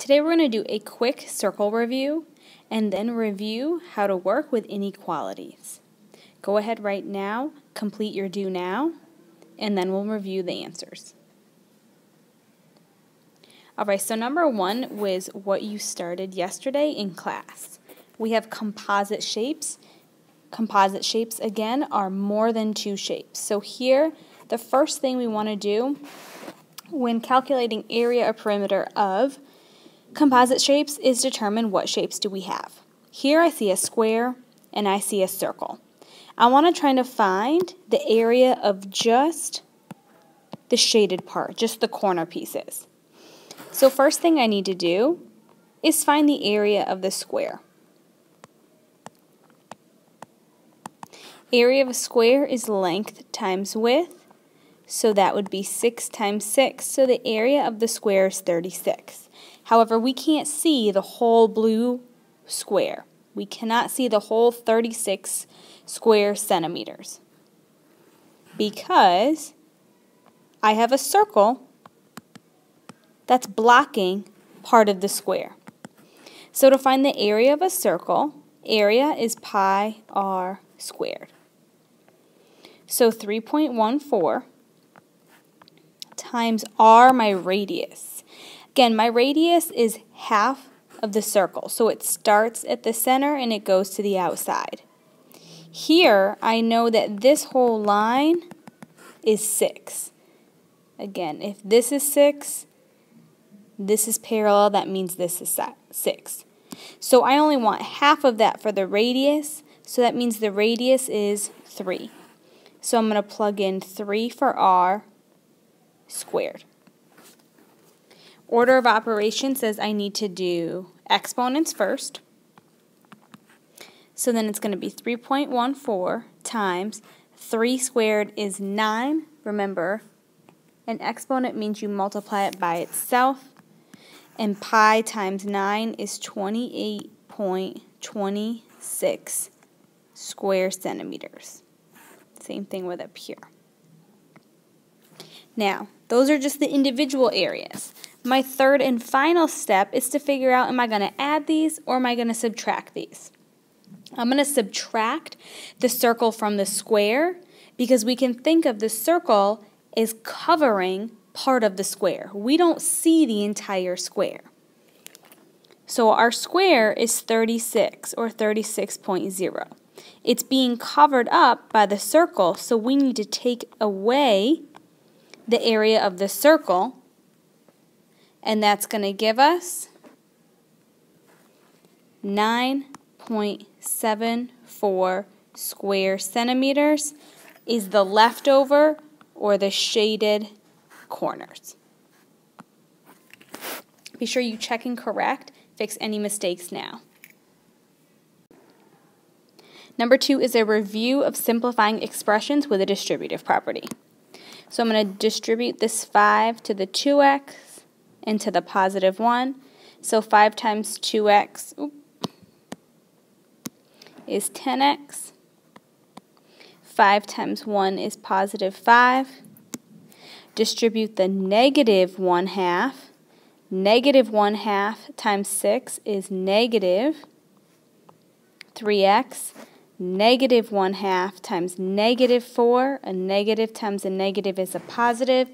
Today we're going to do a quick circle review and then review how to work with inequalities. Go ahead right now, complete your do now, and then we'll review the answers. Alright, so number one was what you started yesterday in class. We have composite shapes. Composite shapes, again, are more than two shapes. So here, the first thing we want to do when calculating area or perimeter of composite shapes is determine what shapes do we have. Here I see a square and I see a circle. I want to try to find the area of just the shaded part, just the corner pieces. So first thing I need to do is find the area of the square. Area of a square is length times width, so that would be 6 times 6, so the area of the square is 36. However, we can't see the whole blue square. We cannot see the whole 36 square centimeters because I have a circle that's blocking part of the square. So to find the area of a circle, area is pi r squared. So 3.14 times r, my radius. Again, my radius is half of the circle, so it starts at the center and it goes to the outside. Here, I know that this whole line is 6. Again, if this is 6, this is parallel, that means this is 6. So I only want half of that for the radius, so that means the radius is 3. So I'm going to plug in 3 for r squared. Order of operation says I need to do exponents first. So then it's going to be 3.14 times 3 squared is 9. Remember, an exponent means you multiply it by itself. And pi times 9 is 28.26 square centimeters. Same thing with up here. Now, those are just the individual areas. My third and final step is to figure out, am I going to add these or am I going to subtract these? I'm going to subtract the circle from the square because we can think of the circle as covering part of the square. We don't see the entire square. So our square is 36 or 36.0. It's being covered up by the circle, so we need to take away the area of the circle, and that's going to give us 9.74 square centimeters is the leftover or the shaded corners. Be sure you check and correct, fix any mistakes now. Number 2 is a review of simplifying expressions with a distributive property. So I'm going to distribute this 5 to the 2x and to the positive 1. So 5 times 2x is 10x. 5 times 1 is positive 5. Distribute the negative 1/2. Negative 1/2 times 6 is negative 3x. Negative 1/2 times negative 4. A negative times a negative is a positive,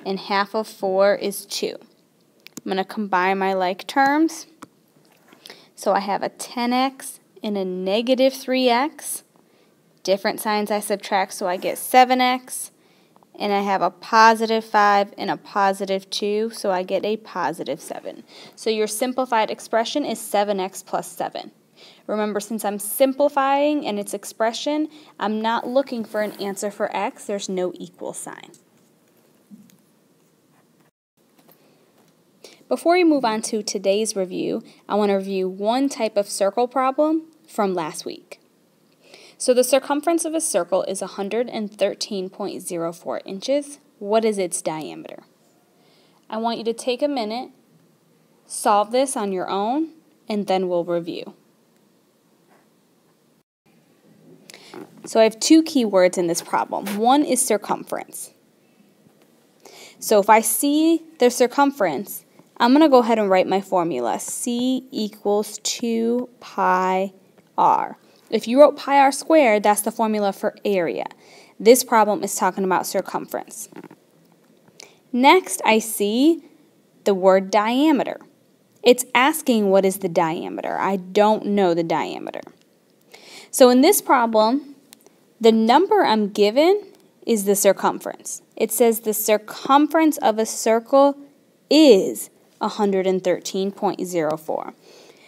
and half of 4 is 2. I'm going to combine my like terms. So I have a 10x and a negative 3x. Different signs I subtract, so I get 7x. And I have a positive 5 and a positive 2, so I get a positive 7. So your simplified expression is 7x plus 7. Remember, since I'm simplifying and its expression, I'm not looking for an answer for x. There's no equal sign. Before we move on to today's review, I want to review one type of circle problem from last week. So the circumference of a circle is 113.04 inches. What is its diameter? I want you to take a minute, solve this on your own, and then we'll review. So I have two key words in this problem. One is circumference. So if I see the circumference, I'm going to go ahead and write my formula. C equals 2 pi r. If you wrote pi r squared, that's the formula for area. This problem is talking about circumference. Next, I see the word diameter. It's asking what is the diameter. I don't know the diameter. So in this problem, the number I'm given is the circumference. It says the circumference of a circle is 113.04.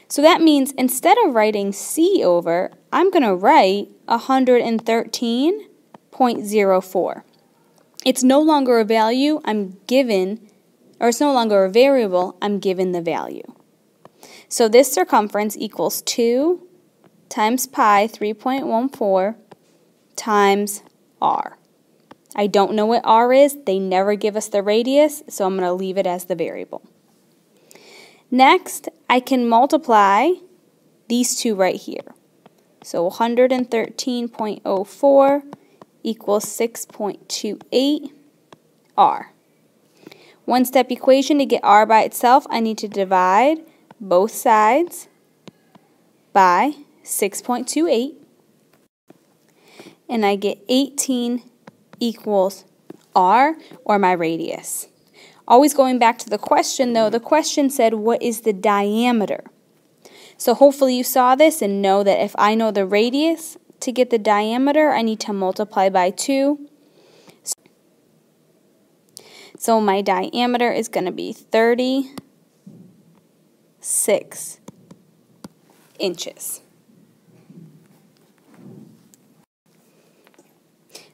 So that means instead of writing C over, I'm going to write 113.04. It's no longer a value I'm given, or it's no longer a variable, I'm given the value. So this circumference equals 2 times pi 3.14 times r. I don't know what r is. They never give us the radius, so I'm going to leave it as the variable. Next, I can multiply these two right here. So 113.04 equals 6.28 r. One-step equation to get r by itself, I need to divide both sides by 6.28, and I get 18 equals r, or my radius. Always going back to the question though, the question said what is the diameter? So hopefully you saw this and know that if I know the radius, to get the diameter I need to multiply by 2. So my diameter is going to be 36 inches.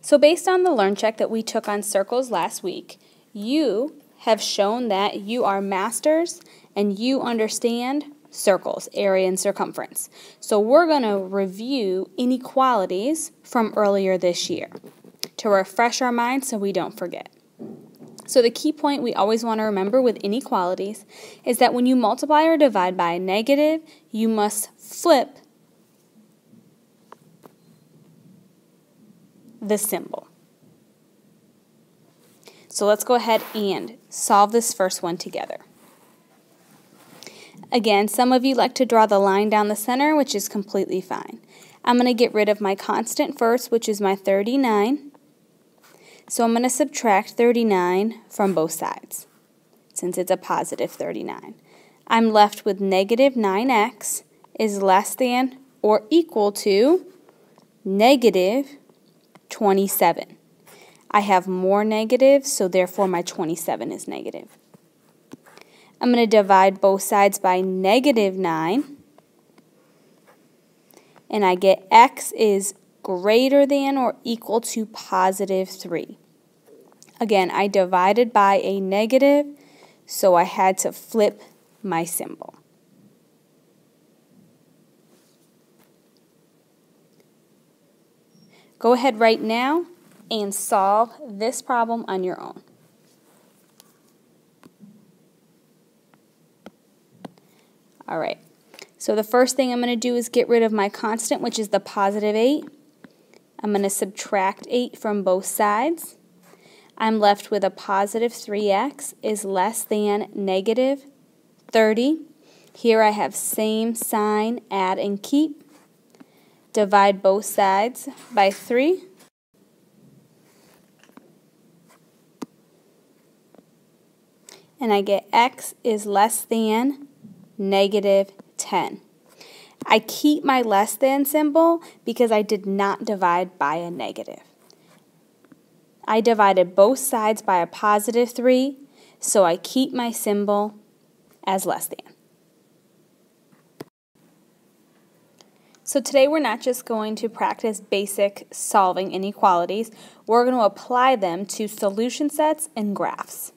So based on the Learn Check that we took on circles last week, you have shown that you are masters and you understand circles, area and circumference. So we're going to review inequalities from earlier this year to refresh our minds so we don't forget. So the key point we always want to remember with inequalities is that when you multiply or divide by a negative, you must flip the symbol. So let's go ahead and solve this first one together. Again, some of you like to draw the line down the center, which is completely fine. I'm going to get rid of my constant first, which is my 39. So I'm going to subtract 39 from both sides, since it's a positive 39. I'm left with negative 9x is less than or equal to negative 27. I have more negatives, so therefore my 27 is negative. I'm going to divide both sides by negative 9, and I get x is greater than or equal to positive 3. Again, I divided by a negative, so I had to flip my symbol. Go ahead right now and solve this problem on your own. All right, so the first thing I'm going to do is get rid of my constant, which is the positive 8. I'm going to subtract 8 from both sides. I'm left with a positive 3x is less than negative 30. Here I have same sign, add and keep. Divide both sides by 3. And I get x is less than negative 10. I keep my less than symbol because I did not divide by a negative. I divided both sides by a positive 3, so I keep my symbol as less than. So today we're not just going to practice basic solving inequalities, we're going to apply them to solution sets and graphs.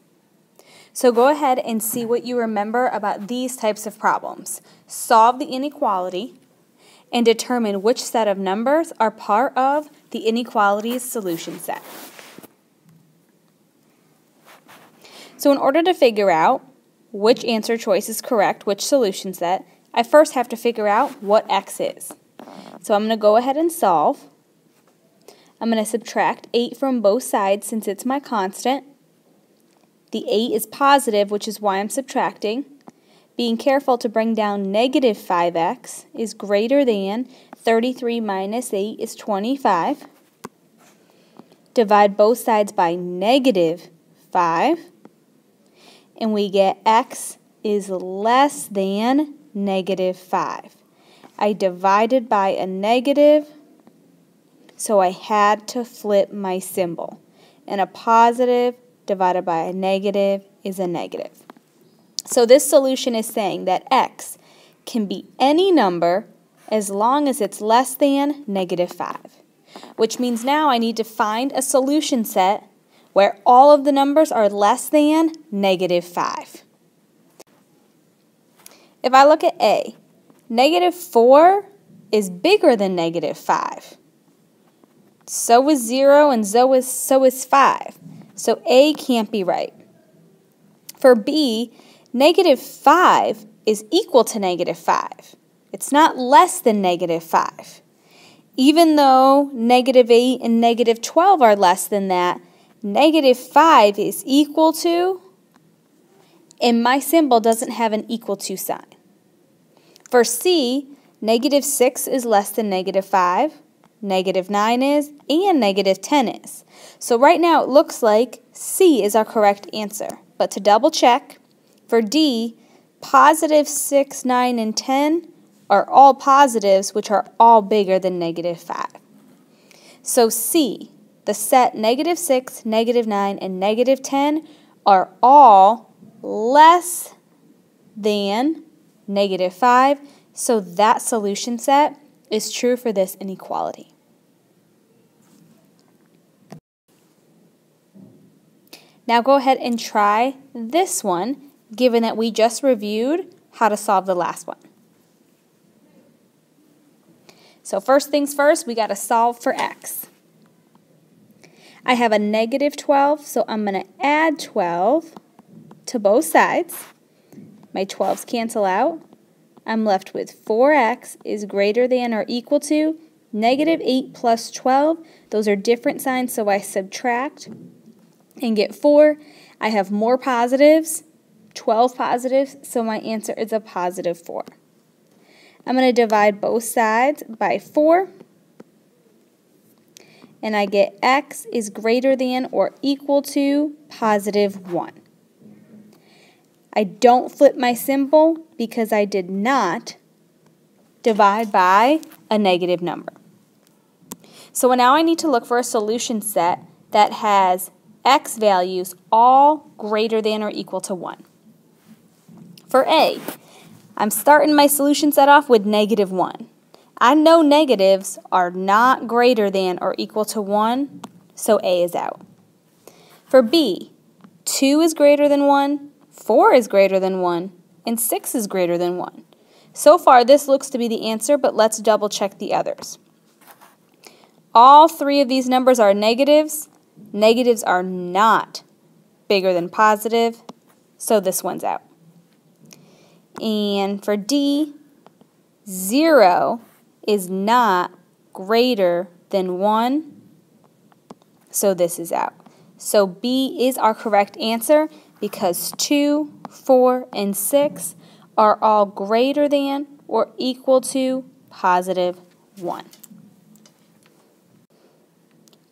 So go ahead and see what you remember about these types of problems. Solve the inequality and determine which set of numbers are part of the inequality's solution set. So in order to figure out which answer choice is correct, which solution set, I first have to figure out what x is. So I'm going to go ahead and solve. I'm going to subtract 8 from both sides since it's my constant. The 8 is positive, which is why I'm subtracting. Being careful to bring down negative 5x is greater than 33 minus 8 is 25. Divide both sides by negative 5. And we get x is less than negative 5. I divided by a negative, so I had to flip my symbol. And a positive divided by a negative is a negative. So this solution is saying that x can be any number as long as it's less than negative 5. Which means now I need to find a solution set where all of the numbers are less than negative 5. If I look at A, negative 4 is bigger than negative 5. So is 0 and so is 5. So A can't be right. For B, negative 5 is equal to negative 5. It's not less than negative 5. Even though negative 8 and negative 12 are less than that, negative 5 is equal to, and my symbol doesn't have an equal to sign. For C, negative 6 is less than negative 5, negative 9 is, and negative 10 is. So right now it looks like C is our correct answer. But to double check, for D, positive 6, 9, and 10 are all positives, which are all bigger than negative 5. So C, the set negative 6, negative 9, and negative 10 are all less than negative 5, so that solution set is true for this inequality. Now go ahead and try this one, given that we just reviewed how to solve the last one. So first things first, we got to solve for x. I have a negative 12, so I'm going to add 12 to both sides. My 12s cancel out. I'm left with 4x is greater than or equal to negative 8 plus 12. Those are different signs, so I subtract and get 4. I have more positives, 12 positives, so my answer is a positive 4. I'm going to divide both sides by 4, and I get x is greater than or equal to positive 1. I don't flip my symbol because I did not divide by a negative number. So now I need to look for a solution set that has x values all greater than or equal to 1. For A, I'm starting my solution set off with negative 1. I know negatives are not greater than or equal to 1, so A is out. For B, 2 is greater than 1, 4 is greater than 1, and 6 is greater than 1. So far, this looks to be the answer, but let's double check the others. All three of these numbers are negatives. Negatives are not bigger than positive, so this one's out. And for D, 0 is not greater than 1, so this is out. So B is our correct answer because 2, 4, and 6 are all greater than or equal to positive 1.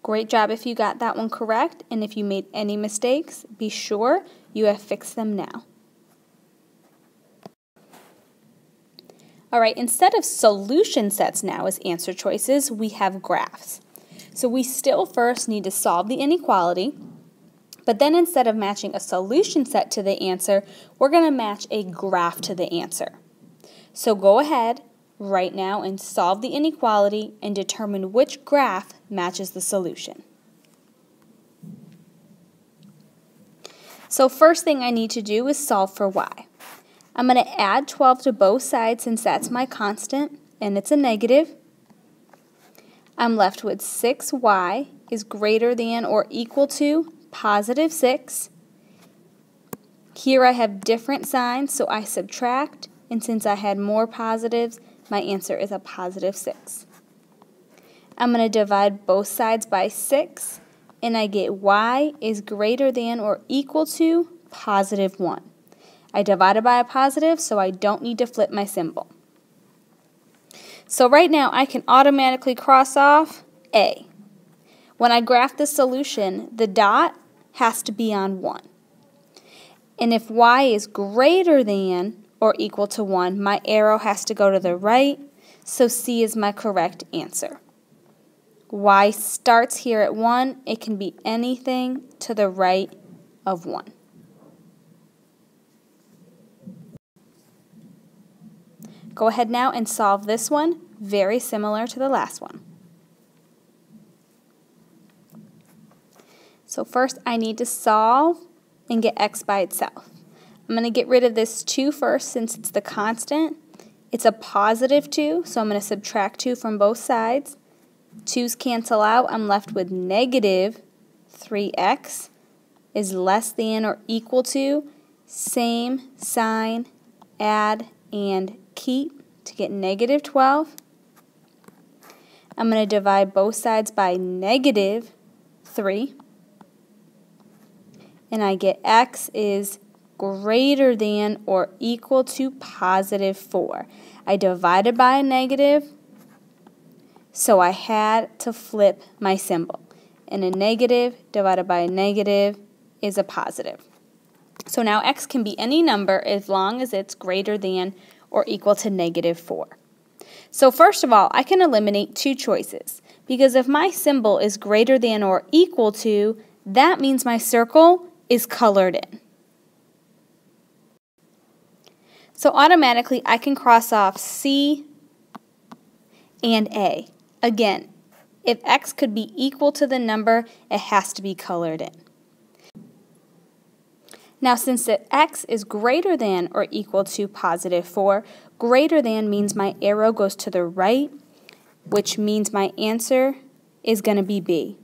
Great job if you got that one correct, and if you made any mistakes, be sure you have fixed them now. Alright, instead of solution sets now as answer choices, we have graphs. So we still first need to solve the inequality, but then instead of matching a solution set to the answer, we're going to match a graph to the answer. So go ahead right now and solve the inequality and determine which graph matches the solution. So first thing I need to do is solve for y. I'm going to add 12 to both sides since that's my constant and it's a negative. I'm left with 6y is greater than or equal to positive 6. Here I have different signs, so I subtract, and since I had more positives, my answer is a positive 6. I'm going to divide both sides by 6. and I get y is greater than or equal to positive 1. I divided by a positive, so I don't need to flip my symbol. So right now I can automatically cross off A. When I graph the solution, the dot has to be on 1. And if y is greater than or equal to 1, my arrow has to go to the right, so C is my correct answer. Y starts here at 1. It can be anything to the right of 1. Go ahead now and solve this one, very similar to the last one. So first I need to solve and get x by itself. I'm going to get rid of this 2 first since it's the constant. It's a positive 2, so I'm going to subtract 2 from both sides. 2's cancel out. I'm left with negative 3x is less than or equal to, same sign, add, and keep to get negative 12. I'm going to divide both sides by negative 3. And I get x is greater than or equal to positive 4. I divided by a negative, so I had to flip my symbol. And a negative divided by a negative is a positive. So now x can be any number as long as it's greater than or equal to negative 4. So first of all, I can eliminate 2 choices, because if my symbol is greater than or equal to, that means my circle is colored in. So automatically I can cross off C and A. Again, if x could be equal to the number, it has to be colored in. Now since the x is greater than or equal to positive 4, greater than means my arrow goes to the right, which means my answer is going to be B.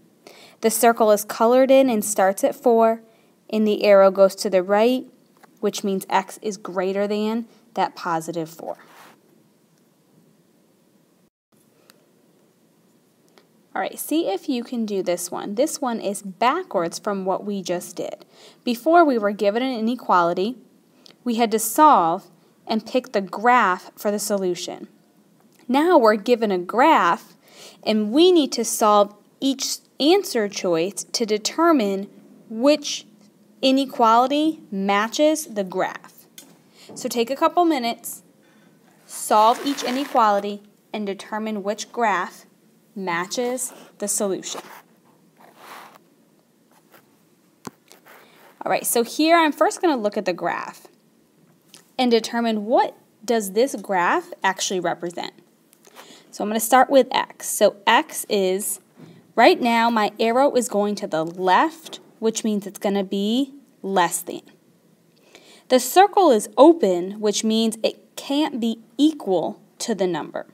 The circle is colored in and starts at 4, and the arrow goes to the right, which means x is greater than that positive 4. All right, see if you can do this one. This one is backwards from what we just did. Before we were given an inequality, we had to solve and pick the graph for the solution. Now we're given a graph, and we need to solve each answer choice to determine which inequality matches the graph. So take a couple minutes, solve each inequality, and determine which graph matches the solution. All right, so here I'm first going to look at the graph and determine what does this graph actually represent. So I'm going to start with x. So x is, right now my arrow is going to the left, which means it's going to be less than. The circle is open, which means it can't be equal to the number.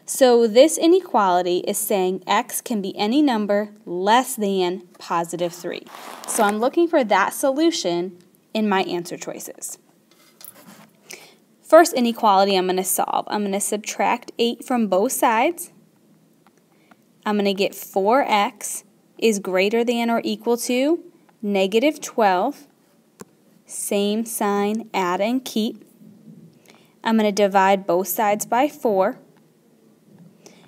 So this inequality is saying x can be any number less than positive 3. So I'm looking for that solution in my answer choices. First inequality I'm going to solve. I'm going to subtract 8 from both sides. I'm going to get 4x is greater than or equal to negative 12. Same sign, add and keep. I'm going to divide both sides by 4.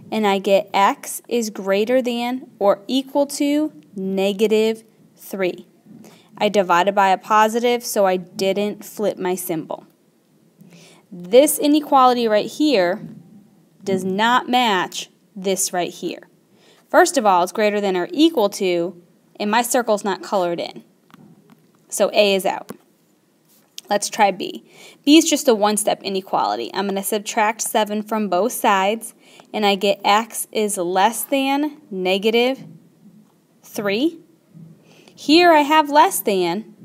And I get x is greater than or equal to negative 3. I divided by a positive, so I didn't flip my symbol. This inequality right here does not match this right here. First of all, it's greater than or equal to, and my circle's not colored in. So A is out. Let's try B. B is just a one-step inequality. I'm going to subtract 7 from both sides, and I get x is less than negative 3. Here I have less than,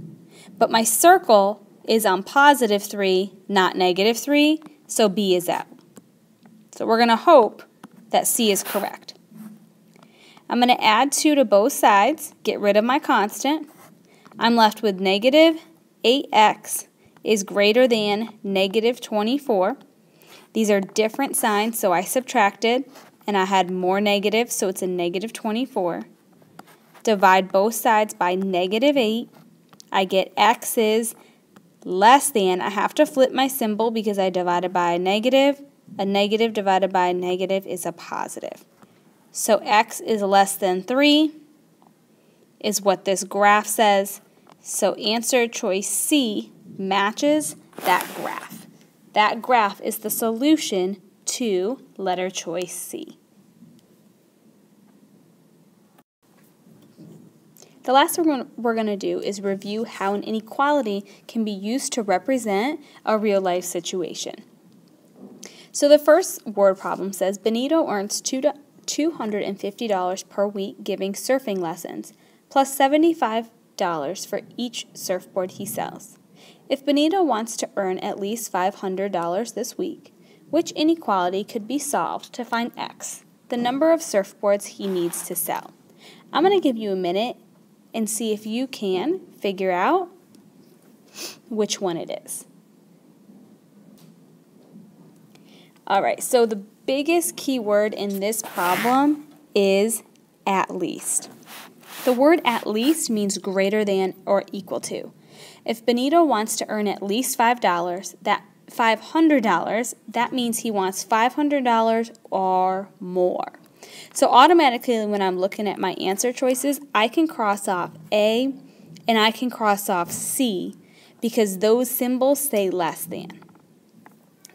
but my circle is on positive 3, not negative 3, so B is out. So we're going to hope that C is correct. I'm going to add 2 to both sides, get rid of my constant. I'm left with negative 8x is greater than negative 24. These are different signs, so I subtracted, and I had more negative, so it's a negative 24. divide both sides by -8. I get x is less than. I have to flip my symbol because I divided by a negative. A negative divided by a negative is a positive. So x is less than 3 is what this graph says. So answer choice C matches that graph. That graph is the solution to letter choice C. The last thing we're going to do is review how an inequality can be used to represent a real-life situation. So the first word problem says, Benito earns $250 per week giving surfing lessons, plus $75 for each surfboard he sells. If Benito wants to earn at least $500 this week, which inequality could be solved to find X, the number of surfboards he needs to sell? I'm going to give you a minute and see if you can figure out which one it is. Alright, so the biggest key word in this problem is at least. The word at least means greater than or equal to. If Benito wants to earn at least $500, that means he wants $500 or more. So automatically when I'm looking at my answer choices, I can cross off A and I can cross off C because those symbols say less than.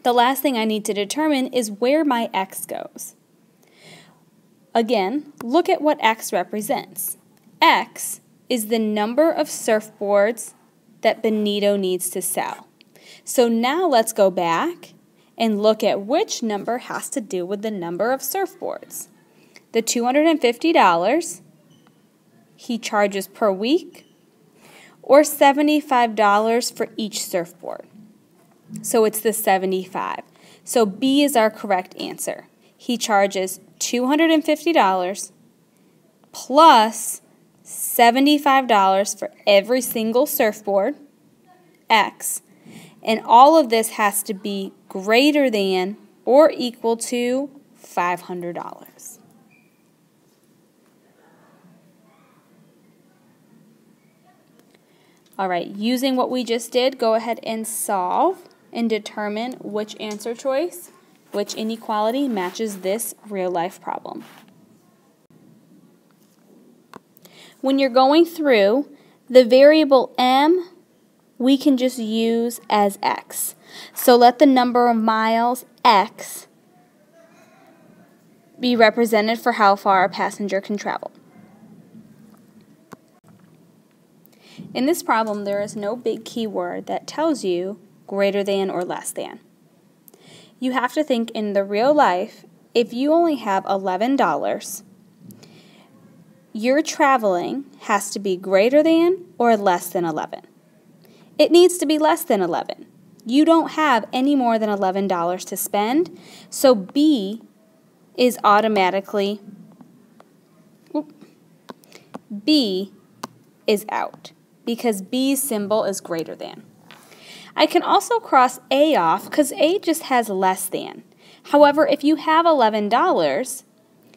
The last thing I need to determine is where my X goes. Again, look at what X represents. X is the number of surfboards that Benito needs to sell. So now let's go back and look at which number has to do with the number of surfboards. The $250 he charges per week, or $75 for each surfboard. So it's the 75. So B is our correct answer. He charges $250 plus $75 for every single surfboard, X, and all of this has to be greater than or equal to $500. All right, using what we just did, go ahead and solve and determine which answer choice, which inequality matches this real-life problem. When you're going through, the variable m we can just use as x. So let the number of miles, x, be represented for how far a passenger can travel. In this problem, there is no big keyword that tells you greater than or less than. You have to think in the real life, if you only have $11, your traveling has to be greater than or less than 11. It needs to be less than 11. You don't have any more than $11 to spend, so B is automatically, B is out because B's symbol is greater than. I can also cross A off because A just has less than. However, if you have $11,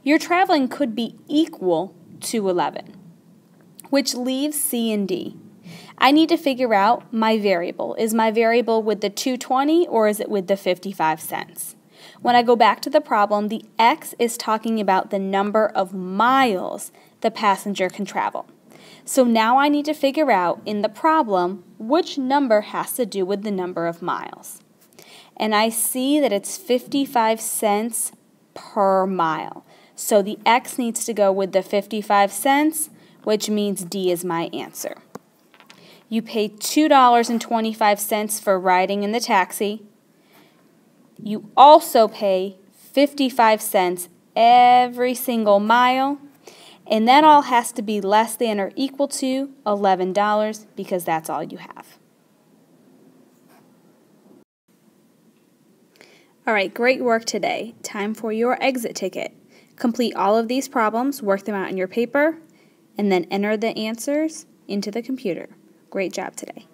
your traveling could be equal to 11, which leaves C and D. I need to figure out my variable. Is my variable with the $2.20 or is it with the 55 cents? When I go back to the problem, the X is talking about the number of miles the passenger can travel. So now I need to figure out in the problem which number has to do with the number of miles. And I see that it's 55 cents per mile. So the X needs to go with the 55 cents, which means D is my answer. You pay $2.25 for riding in the taxi. You also pay 55 cents every single mile. And that all has to be less than or equal to $11 because that's all you have. All right, great work today. Time for your exit ticket. Complete all of these problems, work them out in your paper, and then enter the answers into the computer. Great job today.